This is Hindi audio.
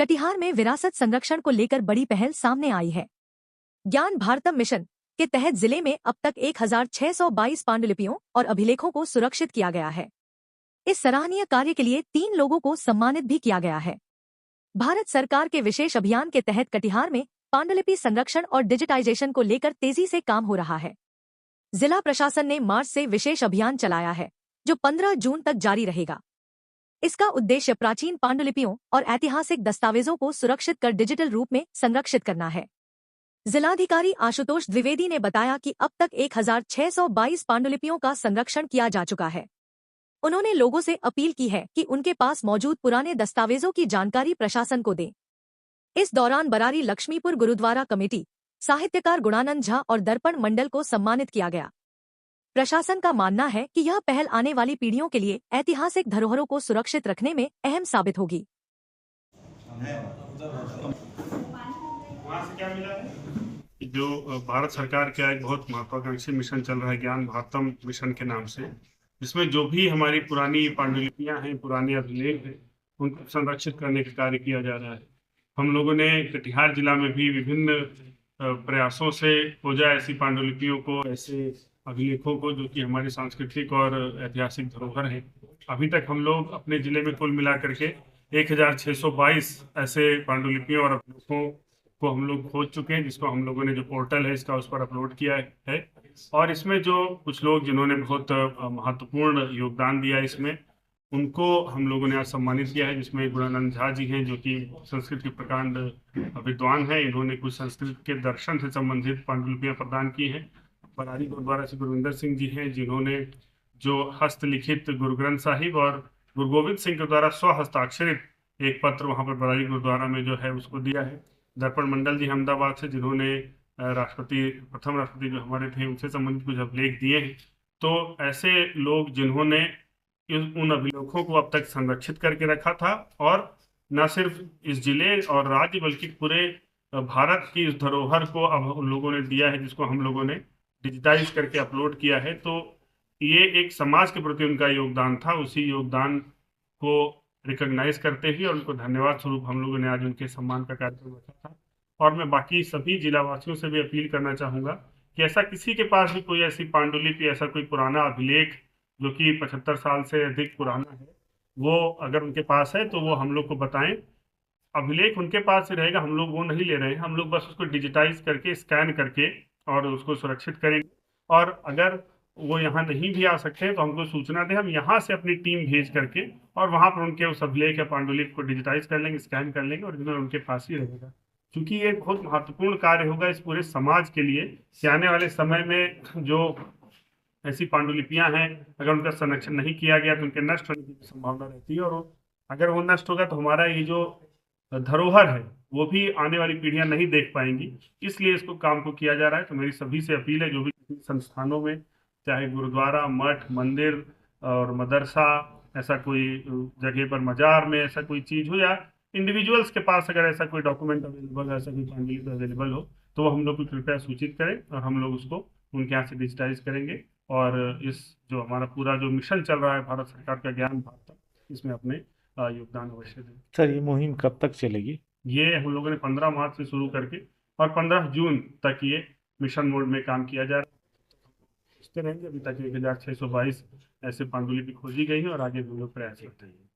कटिहार में विरासत संरक्षण को लेकर बड़ी पहल सामने आई है। ज्ञान भारतम मिशन के तहत जिले में अब तक 1622 पांडुलिपियों और अभिलेखों को सुरक्षित किया गया है। इस सराहनीय कार्य के लिए 3 लोगों को सम्मानित भी किया गया है। भारत सरकार के विशेष अभियान के तहत कटिहार में पांडुलिपि संरक्षण और डिजिटाइजेशन को लेकर तेजी से काम हो रहा है। जिला प्रशासन ने मार्च से विशेष अभियान चलाया है, जो 15 जून तक जारी रहेगा। इसका उद्देश्य प्राचीन पांडुलिपियों और ऐतिहासिक दस्तावेजों को सुरक्षित कर डिजिटल रूप में संरक्षित करना है। जिलाधिकारी आशुतोष द्विवेदी ने बताया कि अब तक 1622 पांडुलिपियों का संरक्षण किया जा चुका है। उन्होंने लोगों से अपील की है कि उनके पास मौजूद पुराने दस्तावेजों की जानकारी प्रशासन को दें। इस दौरान बरारी लक्ष्मीपुर गुरुद्वारा कमेटी, साहित्यकार गुणानंद झा और दर्पण मंडल को सम्मानित किया गया। प्रशासन का मानना है कि यह पहल आने वाली पीढ़ियों के लिए ऐतिहासिक धरोहरों को सुरक्षित रखने में अहम साबित होगी। जो भारत सरकार का एक बहुत महत्वाकांक्षी मिशन चल रहा है ज्ञान भारतम मिशन के नाम से, जिसमें जो भी हमारी पुरानी पांडुलिपियां हैं, पुराने अभिलेख हैं, उनको संरक्षित करने का कार्य किया जा रहा है। हम लोगों ने कटिहार जिला में भी विभिन्न प्रयासों से खोजा ऐसी पांडुलिपियों को, ऐसे अभिलेखों को जो कि हमारी सांस्कृतिक और ऐतिहासिक धरोहर है। अभी तक हम लोग अपने जिले में कुल मिलाकर के 1622 ऐसे पांडुलिपियों और अभिलेखों को हम लोग खोज चुके हैं, जिसको हम लोगों ने जो पोर्टल है इसका उस पर अपलोड किया है। और इसमें जो कुछ लोग जिन्होंने बहुत महत्वपूर्ण योगदान दिया इसमें, उनको हम लोगों ने आज सम्मानित किया है, जिसमें गुणानंद झा जी हैं जो कि संस्कृत के प्रकांड विद्वान हैं। इन्होंने कुछ संस्कृत के दर्शन से संबंधित पांडुलिपियां प्रदान की हैं। बरारी गुरुद्वारा से गुरविंदर सिंह जी हैं, जिन्होंने जो हस्तलिखित गुरु ग्रंथ साहिब और गुरु गोविंद सिंह के द्वारा स्वहस्ताक्षरित एक पत्र वहां पर बरारी गुरुद्वारा में जो है उसको दिया है। दर्पण मंडल जी अहमदाबाद से, जिन्होंने प्रथम राष्ट्रपति जो हमारे थे उनसे संबंधित कुछ अभिलेख दिए हैं। तो ऐसे लोग जिन्होंने उन अभिलेखों को अब तक संरक्षित करके रखा था, और न सिर्फ इस जिले और राज्य बल्कि पूरे भारत की इस धरोहर को अब उन लोगों ने दिया है, जिसको हम लोगों ने डिजिटाइज करके अपलोड किया है। तो ये एक समाज के प्रति उनका योगदान था। उसी योगदान को रिकॉग्नाइज करते हुए और उनको धन्यवाद स्वरूप हम लोगों ने आज उनके सम्मान का कार्यक्रम रखा था। और मैं बाकी सभी जिलावासियों से भी अपील करना चाहूँगा कि ऐसा किसी के पास भी कोई ऐसी पांडुलिपि, ऐसा कोई पुराना अभिलेख जो कि 75 साल से अधिक पुराना है, वो अगर उनके पास है तो वो हम लोग को बताएं। अभिलेख उनके पास ही रहेगा, हम लोग वो नहीं ले रहे हैं। हम लोग बस उसको डिजिटाइज करके, स्कैन करके और उसको सुरक्षित करेंगे। और अगर वो यहाँ नहीं भी आ सकते हैं तो हमको सूचना दें, हम यहाँ से अपनी टीम भेज करके और वहाँ पर उनके उस अभिलेख या पांडुलिपि को डिजिटाइज कर लेंगे, स्कैन कर लेंगे, और जिन्हें उनके पास ही रहेगा। क्योंकि ये बहुत महत्वपूर्ण कार्य होगा इस पूरे समाज के लिए कि आने वाले समय में जो ऐसी पांडुलिपियां हैं, अगर उनका संरक्षण नहीं किया गया तो उनके नष्ट होने की संभावना रहती है। और अगर वो नष्ट होगा तो हमारा ये जो धरोहर है वो भी आने वाली पीढ़ियां नहीं देख पाएंगी। इसलिए इसको काम को किया जा रहा है। तो मेरी सभी से अपील है, जो भी संस्थानों में, चाहे गुरुद्वारा, मठ, मंदिर और मदरसा, ऐसा कोई जगह पर, मजार में ऐसा कोई चीज हो, या इंडिविजुअल्स के पास अगर ऐसा कोई डॉक्यूमेंट अवेलेबल है, ऐसा कोई पांडुलिपि अवेलेबल हो, तो वो हम लोग को कृपया सूचित करें और हम लोग उसको उनके यहाँ से डिजिटाइज करेंगे। और इस जो हमारा पूरा जो मिशन चल रहा है भारत सरकार का ज्ञान भारत, इसमें अपने योगदान अवश्य दें। सर, ये मुहिम कब तक चलेगी? ये हम लोगों ने 15 मार्च से शुरू करके और 15 जून तक ये मिशन मोड में काम किया जा रहा है। इसके रहेंगे। अभी तक 1622 ऐसे पांडुलिपि खोजी गई है और आगे भी हम लोग प्रयास करते हैं।